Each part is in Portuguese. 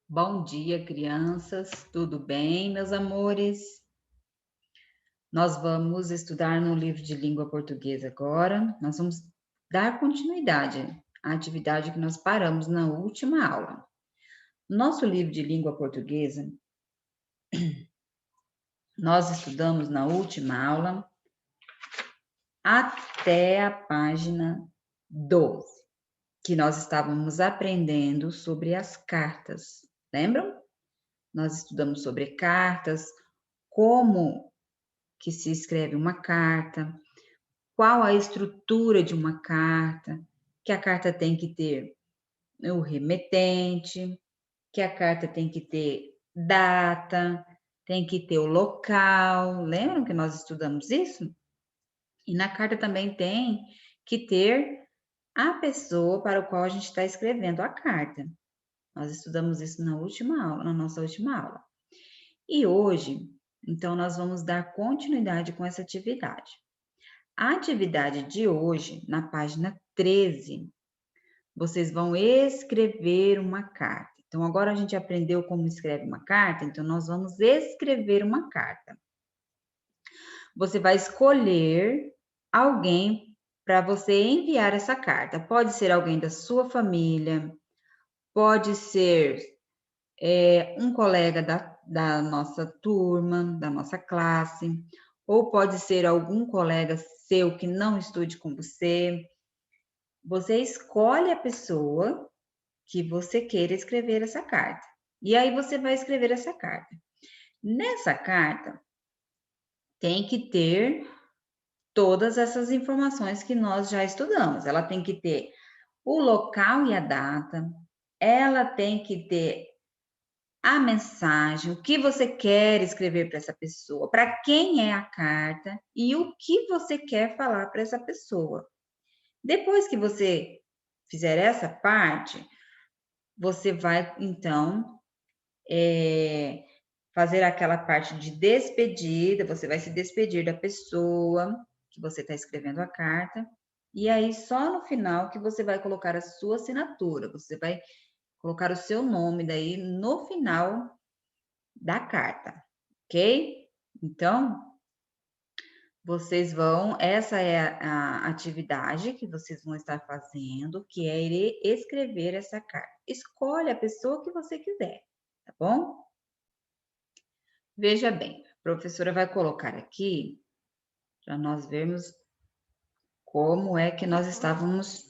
Bom dia, crianças. Tudo bem, meus amores? Nós vamos estudar no livro de língua portuguesa agora. Nós vamos dar continuidade à atividade que nós paramos na última aula. Nosso livro de língua portuguesa, nós estudamos na última aula até a página 12, que nós estávamos aprendendo sobre as cartas. Lembram? Nós estudamos sobre cartas, como que se escreve uma carta, qual a estrutura de uma carta, que a carta tem que ter o remetente, que a carta tem que ter data, tem que ter o local. Lembram que nós estudamos isso? E na carta também tem que ter a pessoa para o qual a gente está escrevendo a carta. Nós estudamos isso na última aula, na nossa última aula. E hoje, então, nós vamos dar continuidade com essa atividade. A atividade de hoje, na página 13, vocês vão escrever uma carta. Então, agora a gente aprendeu como escreve uma carta, então nós vamos escrever uma carta. Você vai escolher alguém para você enviar essa carta. Pode ser alguém da sua família, pode ser um colega da nossa turma, da nossa classe, ou pode ser algum colega seu que não estude com você. Você escolhe a pessoa que você queira escrever essa carta. E aí você vai escrever essa carta. Nessa carta tem que ter todas essas informações que nós já estudamos. Ela tem que ter o local e a data, ela tem que ter a mensagem, o que você quer escrever para essa pessoa, para quem é a carta e o que você quer falar para essa pessoa. Depois que você fizer essa parte, você vai, então, fazer aquela parte de despedida, você vai se despedir da pessoa que você está escrevendo a carta, e aí só no final que você vai colocar a sua assinatura, você vai colocar o seu nome daí no final da carta, ok? Então, vocês vão, essa é a atividade que vocês vão estar fazendo, que é escrever essa carta. Escolhe a pessoa que você quiser, tá bom? Veja bem, a professora vai colocar aqui para nós vermos como é que nós estávamos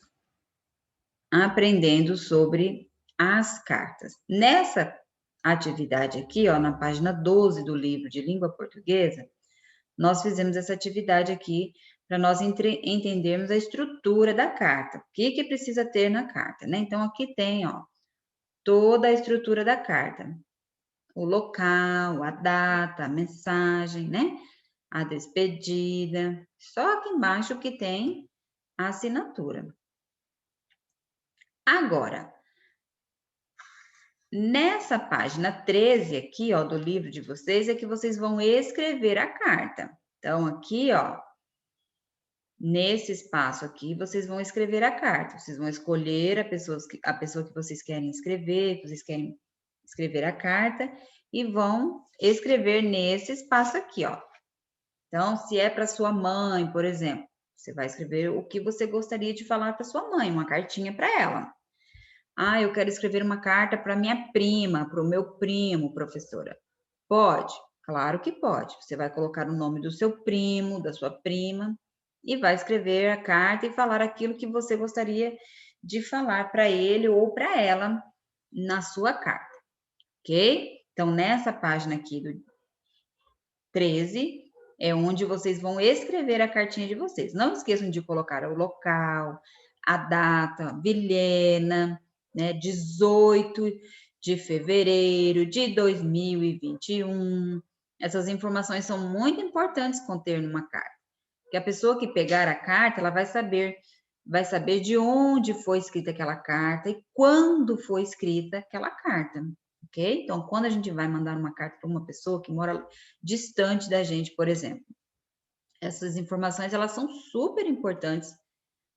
aprendendo sobre as cartas. Nessa atividade aqui, ó, na página 12 do livro de língua portuguesa, nós fizemos essa atividade aqui para nós entendermos a estrutura da carta. O que que precisa ter na carta, né? Então, aqui tem, ó, toda a estrutura da carta. O local, a data, a mensagem, né? A despedida. Só aqui embaixo que tem a assinatura. Agora, nessa página 13 aqui, ó, do livro de vocês, é que vocês vão escrever a carta. Então, aqui, ó, nesse espaço aqui, vocês vão escrever a carta. Vocês vão escolher a pessoa que vocês querem escrever, que vocês querem escrever a carta, e vão escrever nesse espaço aqui, ó. Então, se é para sua mãe, por exemplo, você vai escrever o que você gostaria de falar para sua mãe, uma cartinha para ela. Ah, eu quero escrever uma carta para minha prima, para o meu primo, professora. Pode? Claro que pode. Você vai colocar o nome do seu primo, da sua prima, e vai escrever a carta e falar aquilo que você gostaria de falar para ele ou para ela na sua carta, ok? Então, nessa página aqui do 13, é onde vocês vão escrever a cartinha de vocês. Não esqueçam de colocar o local, a data, Vilhena, né, 18 de fevereiro de 2021. Essas informações são muito importantes conter numa carta. Porque a pessoa que pegar a carta, ela vai saber de onde foi escrita aquela carta e quando foi escrita aquela carta, ok? Então, quando a gente vai mandar uma carta para uma pessoa que mora distante da gente, por exemplo, essas informações, elas são super importantes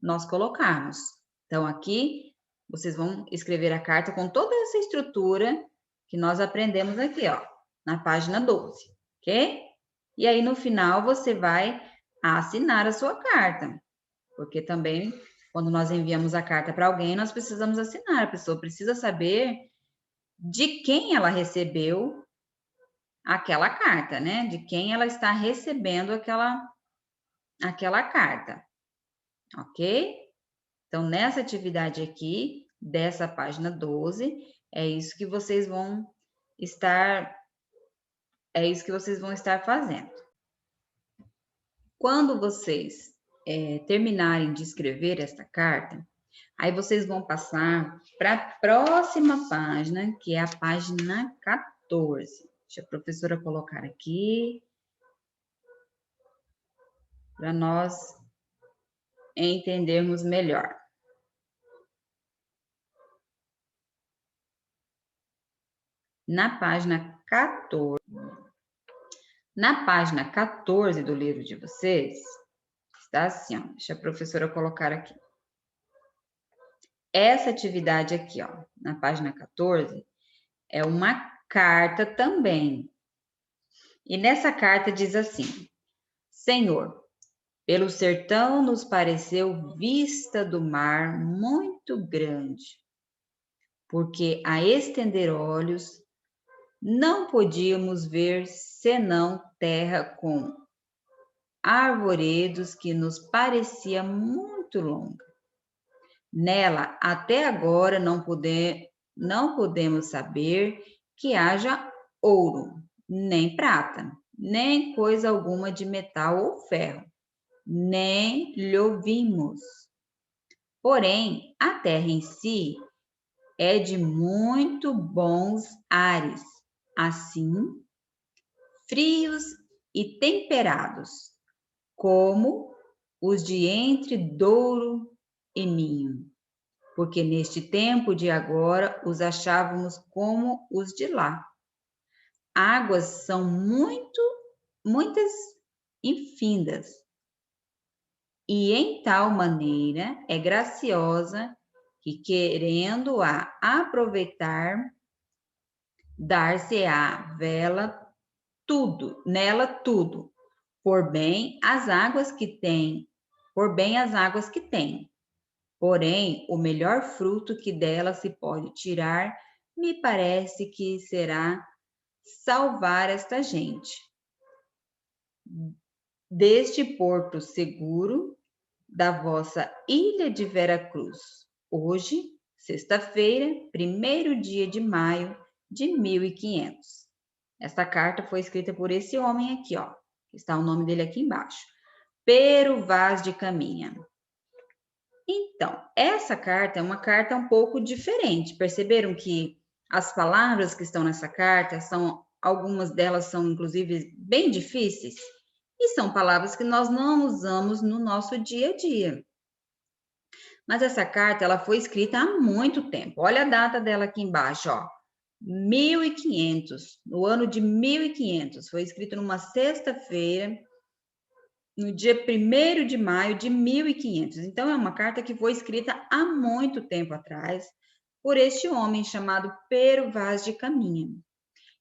nós colocarmos. Então, aqui, vocês vão escrever a carta com toda essa estrutura que nós aprendemos aqui, ó, na página 12, ok? E aí, no final, você vai assinar a sua carta, porque também, quando nós enviamos a carta para alguém, nós precisamos assinar. A pessoa precisa saber de quem ela recebeu aquela carta, né? De quem ela está recebendo aquela carta, ok? Então, nessa atividade aqui, dessa página 12, é isso que vocês vão estar, fazendo. Quando vocês terminarem de escrever esta carta, aí vocês vão passar para a próxima página, que é a página 14. Deixa a professora colocar aqui para nós entendermos melhor. Na página 14, do livro de vocês, está assim, ó, deixa a professora colocar aqui. Essa atividade aqui, ó, na página 14, é uma carta também. E nessa carta diz assim: Senhor, pelo sertão nos pareceu vista do mar muito grande, porque a estender olhos não podíamos ver senão terra com arvoredos que nos parecia muito longa. Nela, até agora, não podemos saber que haja ouro, nem prata, nem coisa alguma de metal ou ferro, nem lhe ouvimos. Porém, a terra em si é de muito bons ares, assim, frios e temperados, como os de entre Douro e Minho, porque neste tempo de agora os achávamos como os de lá. Águas são muitas infindas, e em tal maneira é graciosa que, querendo-a aproveitar, dar-se-á nela tudo, por bem as águas que tem, Porém, o melhor fruto que dela se pode tirar, me parece que será salvar esta gente deste porto seguro da vossa ilha de Veracruz. Hoje, sexta-feira, 1º dia de maio de 1500. Esta carta foi escrita por esse homem aqui, ó. Está o nome dele aqui embaixo. Pero Vaz de Caminha. Então, essa carta é uma carta um pouco diferente. Perceberam que as palavras que estão nessa carta algumas delas são inclusive bem difíceis e são palavras que nós não usamos no nosso dia a dia. Mas essa carta ela foi escrita há muito tempo. Olha a data dela aqui embaixo, ó. 1500, no ano de 1500. Foi escrito numa sexta-feira, no dia 1º de maio de 1500. Então, é uma carta que foi escrita há muito tempo atrás por este homem chamado Pero Vaz de Caminha.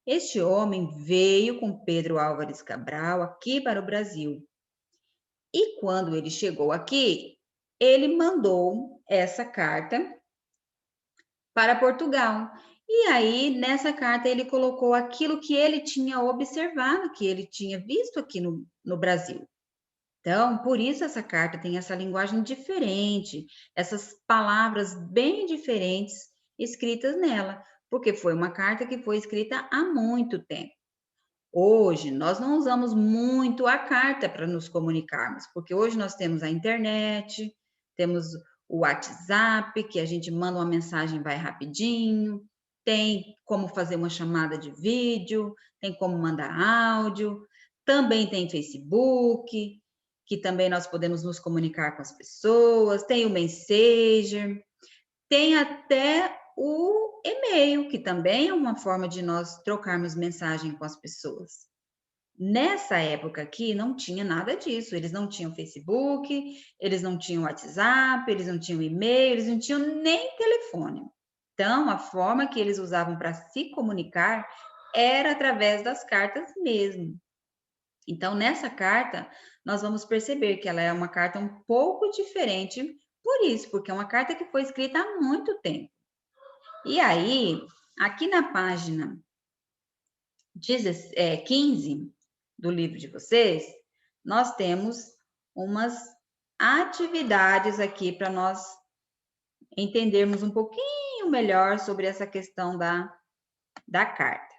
Este homem veio com Pedro Álvares Cabral aqui para o Brasil. E quando ele chegou aqui, ele mandou essa carta para Portugal. E aí, nessa carta, ele colocou aquilo que ele tinha observado, que ele tinha visto aqui no Brasil. Então, por isso essa carta tem essa linguagem diferente, essas palavras bem diferentes escritas nela, porque foi uma carta que foi escrita há muito tempo. Hoje, nós não usamos muito a carta para nos comunicarmos, porque hoje nós temos a internet, temos o WhatsApp, que a gente manda uma mensagem e vai rapidinho, tem como fazer uma chamada de vídeo, tem como mandar áudio, também tem Facebook, que também nós podemos nos comunicar com as pessoas, tem o Messenger, tem até o e-mail, que também é uma forma de nós trocarmos mensagem com as pessoas. Nessa época aqui, não tinha nada disso. Eles não tinham Facebook, eles não tinham WhatsApp, eles não tinham e-mail, eles não tinham nem telefone. Então, a forma que eles usavam para se comunicar era através das cartas mesmo. Então, nessa carta, nós vamos perceber que ela é uma carta um pouco diferente, por isso, porque é uma carta que foi escrita há muito tempo. E aí, aqui na página 15 do livro de vocês, nós temos umas atividades aqui para nós entendermos um pouquinho melhor sobre essa questão da carta.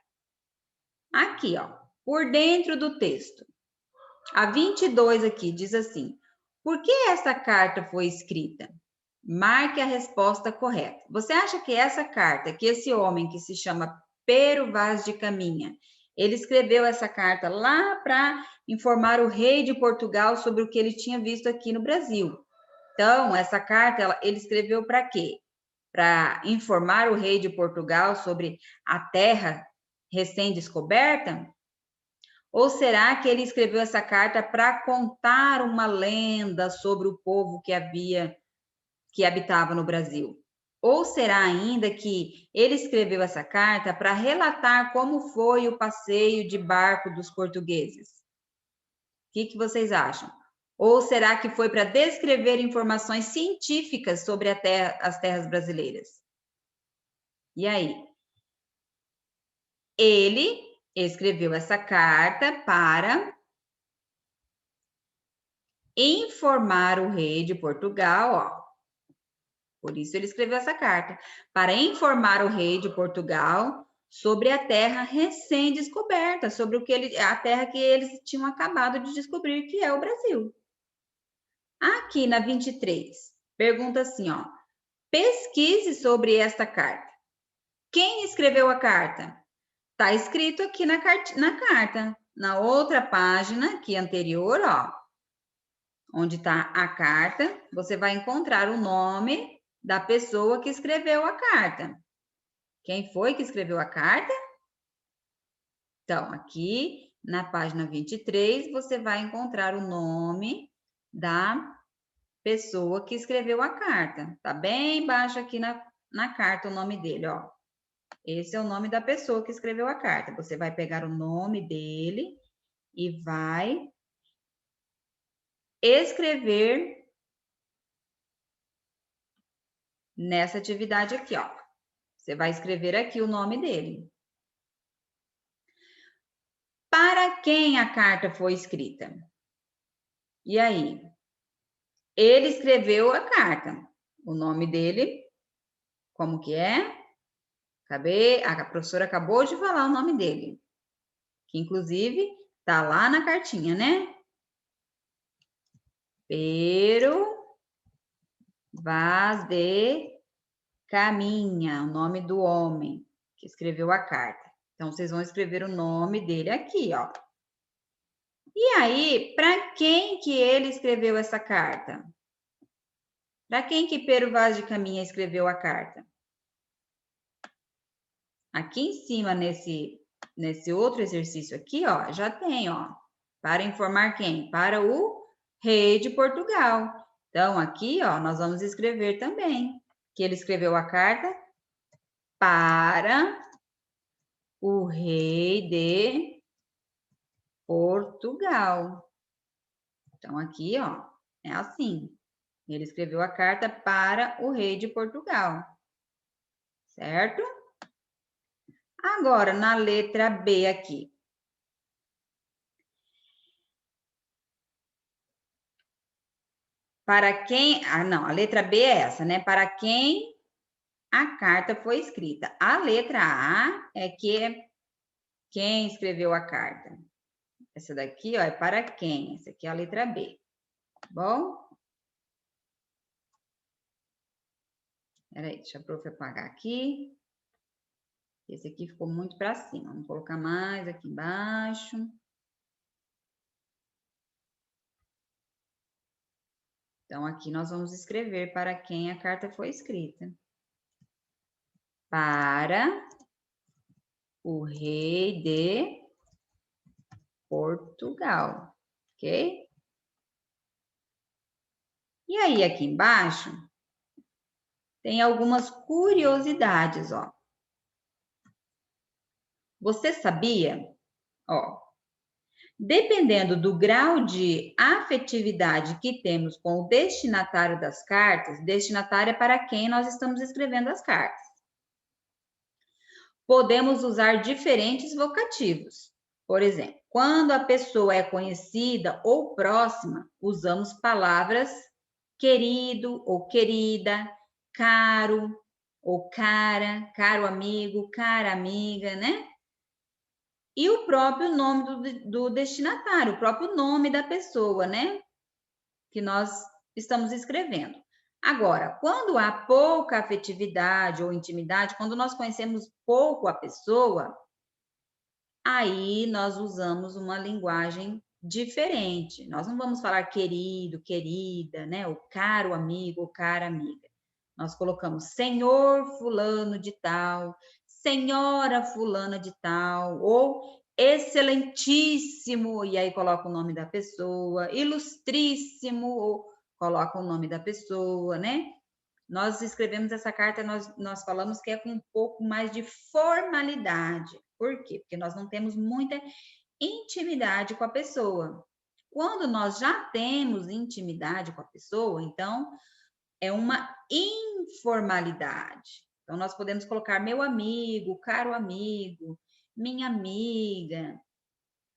Aqui, ó, por dentro do texto. A 22 aqui diz assim: por que essa carta foi escrita? Marque a resposta correta. Você acha que essa carta, que esse homem que se chama Pero Vaz de Caminha, ele escreveu essa carta lá para informar o rei de Portugal sobre o que ele tinha visto aqui no Brasil? Então, essa carta ele escreveu para quê? Para informar o rei de Portugal sobre a terra recém-descoberta? Ou será que ele escreveu essa carta para contar uma lenda sobre o povo que habitava no Brasil? Ou será ainda que ele escreveu essa carta para relatar como foi o passeio de barco dos portugueses? O que vocês acham? Ou será que foi para descrever informações científicas sobre as terras brasileiras? E aí? Ele escreveu essa carta para informar o rei de Portugal, ó. Por isso ele escreveu essa carta, para informar o rei de Portugal sobre a terra recém-descoberta, sobre a terra que eles tinham acabado de descobrir, que é o Brasil. Aqui na 23, pergunta assim, ó: pesquise sobre esta carta. Quem escreveu a carta? Está escrito aqui na carta. Na outra página, aqui anterior, ó, onde está a carta, você vai encontrar o nome da pessoa que escreveu a carta. Quem foi que escreveu a carta? Então, aqui na página 23, você vai encontrar o nome da pessoa que escreveu a carta. Tá bem embaixo aqui na carta o nome dele, ó. Esse é o nome da pessoa que escreveu a carta. Você vai pegar o nome dele e vai escrever nessa atividade aqui, ó. Você vai escrever aqui o nome dele. Para quem a carta foi escrita? E aí? Ele escreveu a carta. O nome dele, como que é? A professora acabou de falar o nome dele, que inclusive tá lá na cartinha, né? Pero Vaz de Caminha, o nome do homem que escreveu a carta. Então, vocês vão escrever o nome dele aqui, ó. E aí, para quem que ele escreveu essa carta? Para quem que Pero Vaz de Caminha escreveu a carta? Aqui em cima, nesse outro exercício aqui, ó, já tem, ó. Para informar quem? Para o rei de Portugal. Então, aqui, ó, nós vamos escrever também que ele escreveu a carta para o rei de Portugal. Então, aqui, ó, é assim. Ele escreveu a carta para o rei de Portugal. Certo? Agora, na letra B aqui. Para quem... Ah, não, a letra B é essa, né? Para quem a carta foi escrita. A letra A é quem escreveu a carta. Essa daqui, ó, é para quem. Essa aqui é a letra B. Tá bom? Peraí, deixa a prof apagar aqui. Esse aqui ficou muito para cima. Vamos colocar mais aqui embaixo. Então, aqui nós vamos escrever para quem a carta foi escrita. Para o rei de Portugal, ok? E aí, aqui embaixo, tem algumas curiosidades, ó. Você sabia? Ó, dependendo do grau de afetividade que temos com o destinatário das cartas, destinatário é para quem nós estamos escrevendo as cartas. Podemos usar diferentes vocativos. Por exemplo, quando a pessoa é conhecida ou próxima, usamos palavras querido ou querida, caro ou cara, caro amigo, cara amiga, né? E o próprio nome do destinatário, o próprio nome da pessoa, né? Que nós estamos escrevendo. Agora, quando há pouca afetividade ou intimidade, quando nós conhecemos pouco a pessoa, aí nós usamos uma linguagem diferente. Nós não vamos falar querido, querida, né? O caro amigo, ou cara amiga. Nós colocamos senhor fulano de tal, senhora fulana de tal, ou excelentíssimo, e aí coloca o nome da pessoa, ilustríssimo, ou coloca o nome da pessoa, né? Nós escrevemos essa carta, nós falamos que é com um pouco mais de formalidade. Por quê? Porque nós não temos muita intimidade com a pessoa. Quando nós já temos intimidade com a pessoa, então é uma informalidade. Então, nós podemos colocar meu amigo, caro amigo, minha amiga.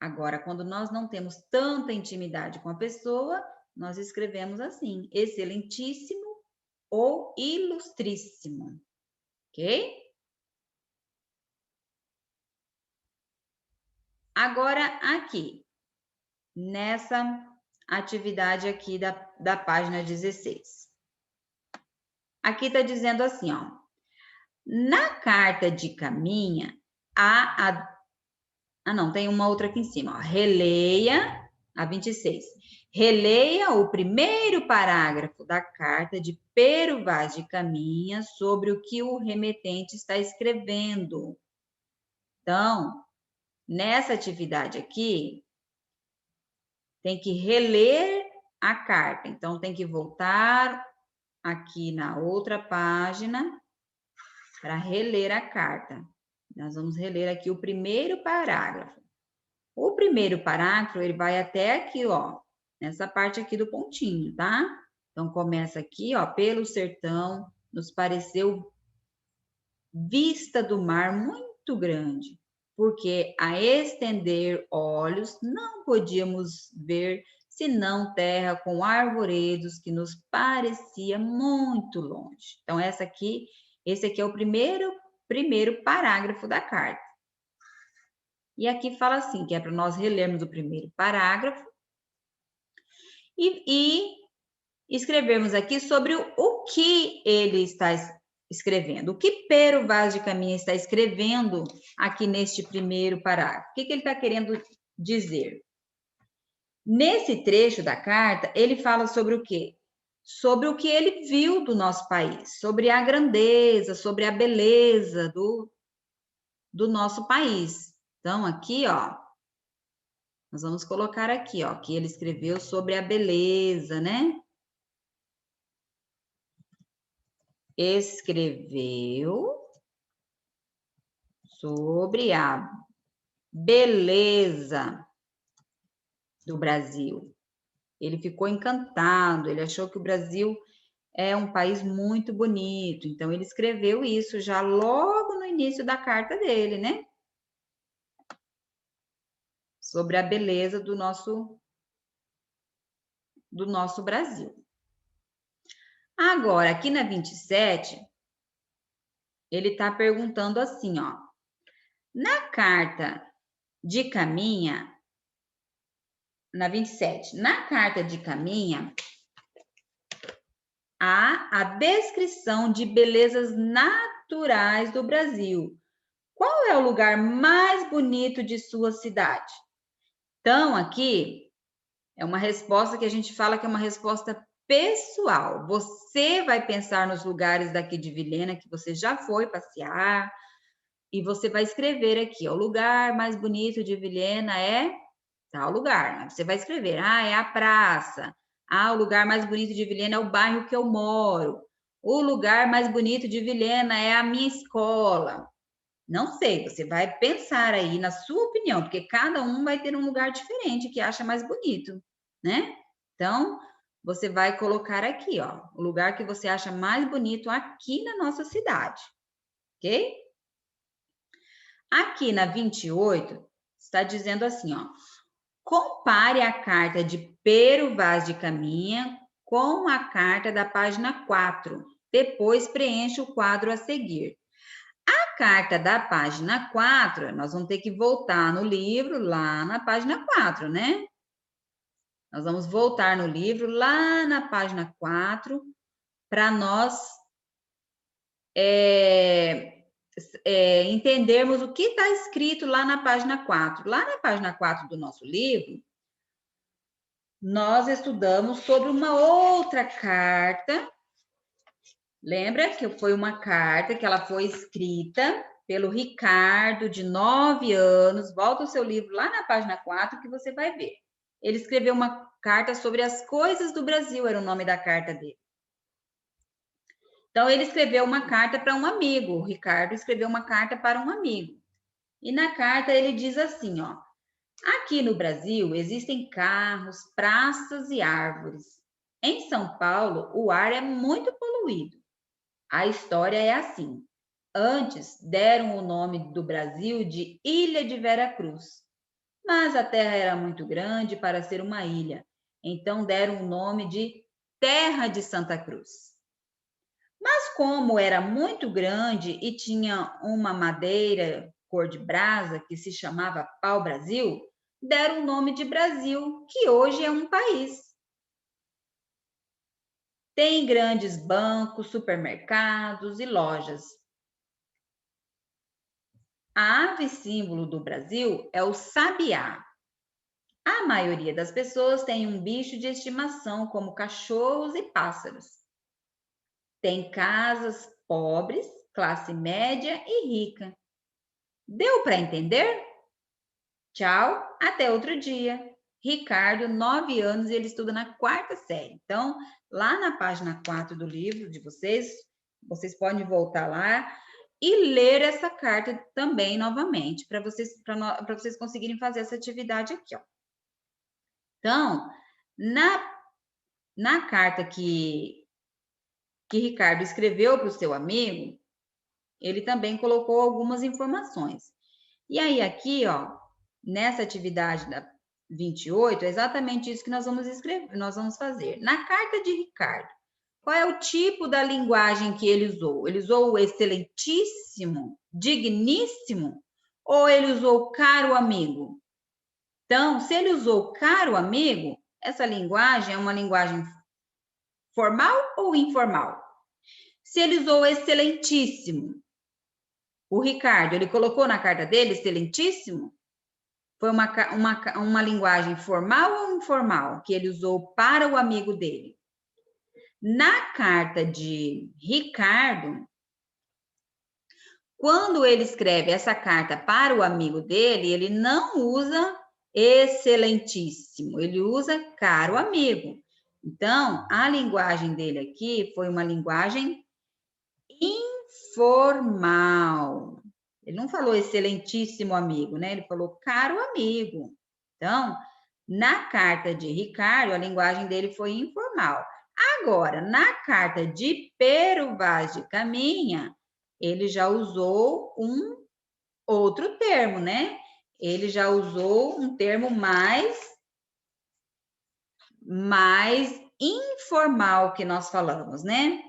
Agora, quando nós não temos tanta intimidade com a pessoa, nós escrevemos assim, excelentíssimo ou ilustríssimo, ok? Agora, aqui, nessa atividade aqui da página 16. Aqui está dizendo assim, ó. Na carta de caminha, não, tem uma outra aqui em cima, ó. Releia, a 26. Releia o primeiro parágrafo da carta de Pero Vaz de Caminha sobre o que o remetente está escrevendo. Então, nessa atividade aqui, tem que reler a carta. Então, tem que voltar aqui na outra página para reler a carta. Nós vamos reler aqui o primeiro parágrafo. O primeiro parágrafo, ele vai até aqui, ó, nessa parte aqui do pontinho, tá? Então, começa aqui, ó, pelo sertão, nos pareceu vista do mar muito grande, porque a estender olhos não podíamos ver senão terra com arvoredos que nos parecia muito longe. Então, esse aqui é o primeiro parágrafo da carta. E aqui fala assim, que é para nós relermos o primeiro parágrafo e escrevermos aqui sobre o que ele está escrevendo. O que Pero Vaz de Caminha está escrevendo aqui neste primeiro parágrafo? O que ele está querendo dizer? Nesse trecho da carta, ele fala sobre o quê? Sobre o que ele viu do nosso país, sobre a grandeza, sobre a beleza do nosso país. Então, aqui, ó, nós vamos colocar aqui, ó, que ele escreveu sobre a beleza, né? Escreveu sobre a beleza do Brasil. Ele ficou encantado, ele achou que o Brasil é um país muito bonito. Então, ele escreveu isso já logo no início da carta dele, né? Sobre a beleza do nosso Brasil. Agora, aqui na 27, ele está perguntando assim, ó. Na carta de Caminha, na 27, na carta de Caminha, há a descrição de belezas naturais do Brasil. Qual é o lugar mais bonito de sua cidade? Então, aqui é uma resposta que a gente fala que é uma resposta pessoal. Você vai pensar nos lugares daqui de Vilhena que você já foi passear e você vai escrever aqui, ó, o lugar mais bonito de Vilhena é tal lugar. Você vai escrever, é a praça. O lugar mais bonito de Vilhena é o bairro que eu moro. O lugar mais bonito de Vilhena é a minha escola. Não sei, você vai pensar aí na sua opinião, porque cada um vai ter um lugar diferente que acha mais bonito, né? Então, você vai colocar aqui, ó, o lugar que você acha mais bonito aqui na nossa cidade, ok? Aqui na 28, está dizendo assim, ó, compare a carta de Pero Vaz de Caminha com a carta da página 4. Depois preencha o quadro a seguir. A carta da página 4, nós vamos ter que voltar no livro lá na página 4, né? Nós vamos voltar no livro lá na página 4 para nós entendermos o que está escrito lá na página 4. Lá na página 4 do nosso livro, nós estudamos sobre uma outra carta. Lembra que foi uma carta que ela foi escrita pelo Ricardo, de 9 anos. Volta o seu livro lá na página 4 que você vai ver. Ele escreveu uma carta sobre as coisas do Brasil, era o nome da carta dele. Então, ele escreveu uma carta para um amigo. O Ricardo escreveu uma carta para um amigo. E na carta ele diz assim, ó. Aqui no Brasil existem carros, praças e árvores. Em São Paulo, o ar é muito poluído. A história é assim. Antes deram o nome do Brasil de Ilha de Veracruz, mas a terra era muito grande para ser uma ilha, então deram o nome de Terra de Santa Cruz. Mas como era muito grande e tinha uma madeira cor de brasa que se chamava pau-brasil, deram o nome de Brasil, que hoje é um país. Tem grandes bancos, supermercados e lojas. A ave símbolo do Brasil é o sabiá. A maioria das pessoas tem um bicho de estimação, como cachorros e pássaros. Tem casas pobres, classe média e rica. Deu para entender? Tchau, até outro dia. Ricardo, 9 anos, e ele estuda na 4ª série. Então, lá na página 4 do livro de vocês, vocês podem voltar lá e ler essa carta também novamente, para vocês conseguirem fazer essa atividade aqui, ó. Então, na carta que Ricardo escreveu para o seu amigo, ele também colocou algumas informações. E aí, aqui, ó, nessa atividade da 28, é exatamente isso que nós vamos escrever, nós vamos fazer. Na carta de Ricardo, qual é o tipo da linguagem que ele usou? Ele usou o excelentíssimo, digníssimo, ou ele usou caro amigo? Então, se ele usou caro amigo, essa linguagem é uma linguagem formal ou informal? Se ele usou excelentíssimo, o Ricardo, ele colocou na carta dele excelentíssimo? Foi uma linguagem formal ou informal que ele usou para o amigo dele? Na carta de Ricardo, quando ele escreve essa carta para o amigo dele, ele não usa excelentíssimo, ele usa caro amigo. Então, a linguagem dele aqui foi uma linguagem informal. Ele não falou excelentíssimo amigo, né? Ele falou caro amigo. Então, na carta de Ricardo, a linguagem dele foi informal. Agora, na carta de Pero Vaz de Caminha, ele já usou um outro termo, né? Ele já usou um termo mais informal que nós falamos, né?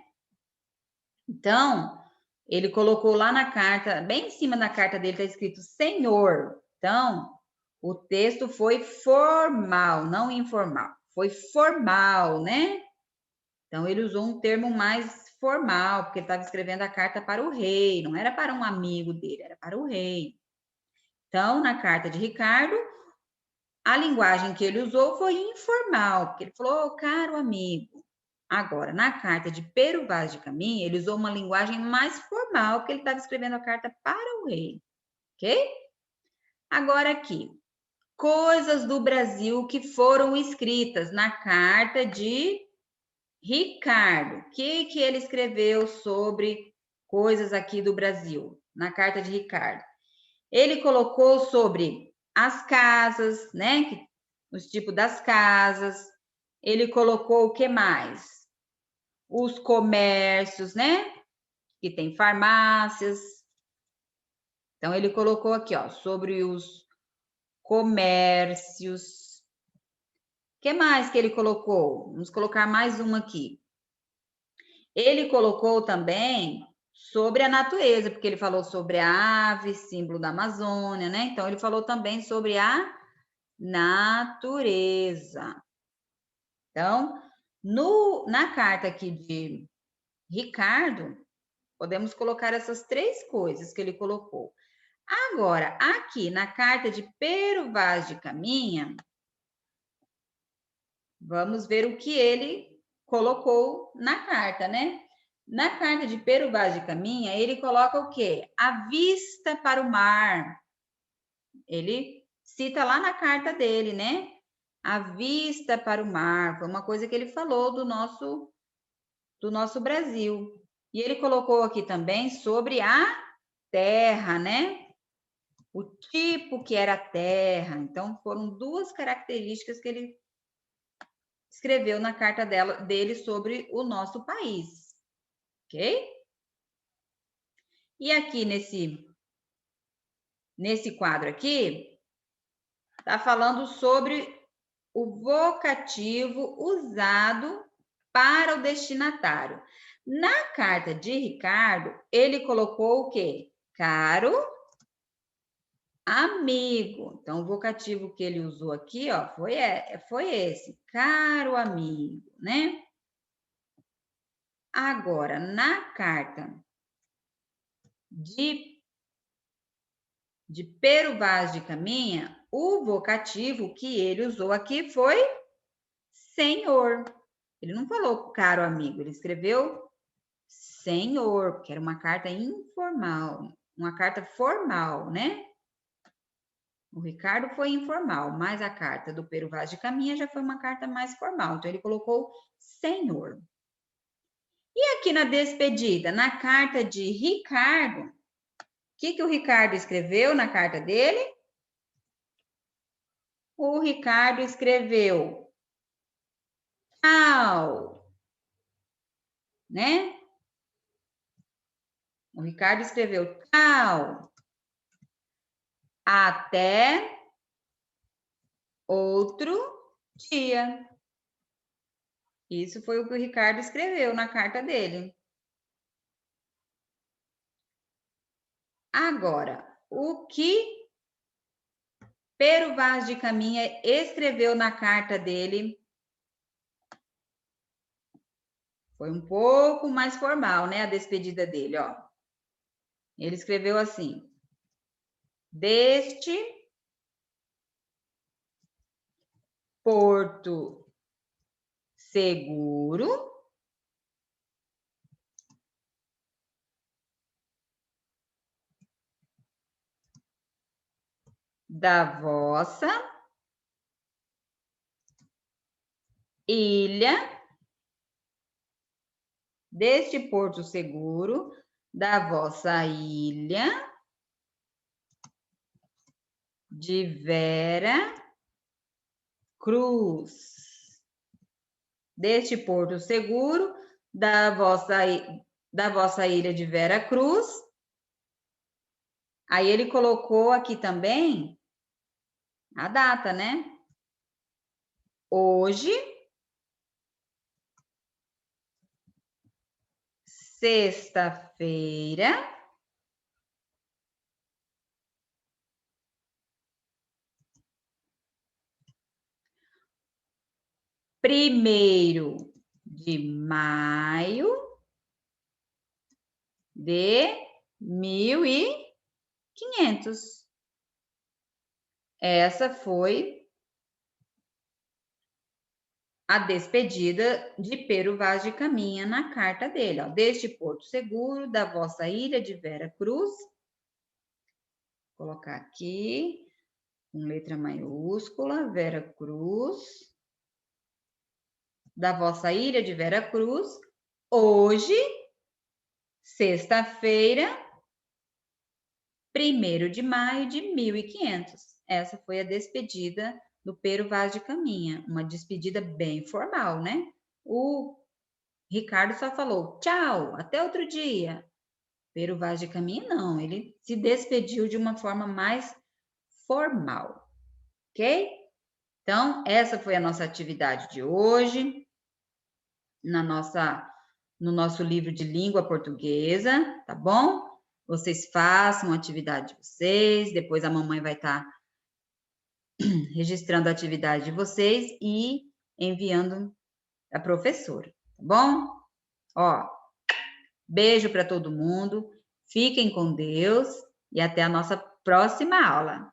Então, ele colocou lá na carta, bem em cima da carta dele está escrito Senhor. Então, o texto foi formal, não informal. Foi formal, né? Então, ele usou um termo mais formal, porque ele estava escrevendo a carta para o rei, não era para um amigo dele, era para o rei. Então, na carta de Ricardo, a linguagem que ele usou foi informal, porque ele falou, oh, caro amigo. Agora, na carta de Pero Vaz de Caminha, ele usou uma linguagem mais formal, porque ele estava escrevendo a carta para o rei, ok? Agora aqui, coisas do Brasil que foram escritas na carta de Ricardo, o que ele escreveu sobre coisas aqui do Brasil, na carta de Ricardo? Ele colocou sobre as casas, né? Os tipos das casas. Ele colocou o que mais? Os comércios, né? Que tem farmácias. Então, ele colocou aqui, ó, sobre os comércios. O que mais que ele colocou? Vamos colocar mais uma aqui. Ele colocou também sobre a natureza, porque ele falou sobre a ave, símbolo da Amazônia, né? Então, ele falou também sobre a natureza. Então, na carta aqui de Ricardo, podemos colocar essas três coisas que ele colocou. Agora, aqui na carta de Pero Vaz de Caminha, vamos ver o que ele colocou na carta, né? Na carta de Pero Vaz de Caminha, ele coloca o quê? A vista para o mar. Ele cita lá na carta dele, né? A vista para o mar. Foi uma coisa que ele falou do nosso Brasil. E ele colocou aqui também sobre a terra, né? O tipo que era a terra. Então, foram duas características que ele escreveu na carta dele sobre o nosso país. Ok? E aqui nesse quadro aqui, está falando sobre o vocativo usado para o destinatário. Na carta de Ricardo, ele colocou o quê? Caro amigo. Então, o vocativo que ele usou aqui, ó, foi esse, caro amigo, né? Agora, na carta de Pero Vaz de Caminha, o vocativo que ele usou aqui foi senhor. Ele não falou caro amigo, ele escreveu senhor, que era uma carta informal, uma carta formal, né? O Ricardo foi informal, mas a carta do Pero Vaz de Caminha já foi uma carta mais formal. Então, ele colocou senhor. E aqui na despedida, na carta de Ricardo, o que o Ricardo escreveu na carta dele? O Ricardo escreveu tchau, né? O Ricardo escreveu tchau. Até outro dia. Isso foi o que o Ricardo escreveu na carta dele. Agora, o que Pero Vaz de Caminha escreveu na carta dele foi um pouco mais formal, né? A despedida dele, ó. Ele escreveu assim: deste porto seguro, da vossa ilha, deste porto seguro, da vossa ilha de Vera Cruz. Deste porto seguro, da vossa ilha de Vera Cruz. Aí ele colocou aqui também a data, né? Hoje, sexta-feira, 1º de maio de 1500. Essa foi a despedida de Pero Vaz de Caminha na carta dele, ó. Deste porto seguro, da vossa ilha de Vera Cruz. Vou colocar aqui, com letra maiúscula, Vera Cruz. da vossa ilha de Veracruz, hoje, sexta-feira, 1º de maio de 1500. Essa foi a despedida do Pero Vaz de Caminha, uma despedida bem formal, né? O Ricardo só falou tchau, até outro dia. Pero Vaz de Caminha não, ele se despediu de uma forma mais formal, ok? Então, essa foi a nossa atividade de hoje, no nosso livro de língua portuguesa, tá bom? Vocês façam a atividade de vocês, depois a mamãe vai estar registrando a atividade de vocês e enviando a professora, tá bom? Ó, beijo para todo mundo, fiquem com Deus e até a nossa próxima aula.